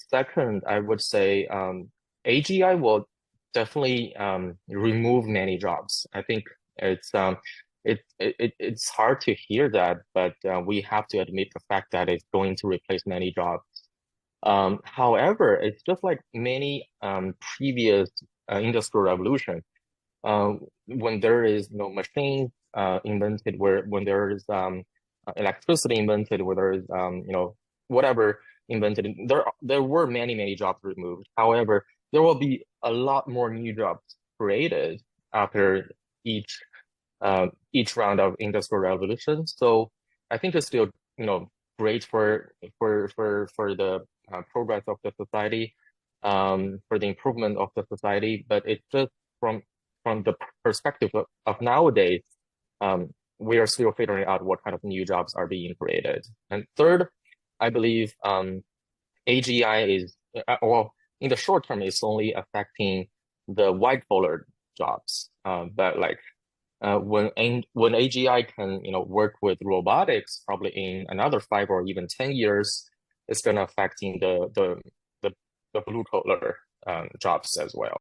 second, I would say AGI will definitely remove many jobs. I think it's hard to hear that, but we have to admit the fact that it's going to replace many jobs. However, it's just like many previous industrial revolution. When there is no machine invented, when there is electricity invented, where there is whatever invented, there were many jobs removed. However, there will be a lot more new jobs created after each each round of industrial revolution. So I think it's still great for the progress of the society, for the improvement of the society. But it's just from the perspective of nowadays, we are still figuring out what kind of new jobs are being created. And third, I believe AGI is well, in the short term, it's only affecting the white collar jobs. But like when AGI can work with robotics, probably in another 5 or even 10 years, it's gonna affecting the blue collar jobs as well.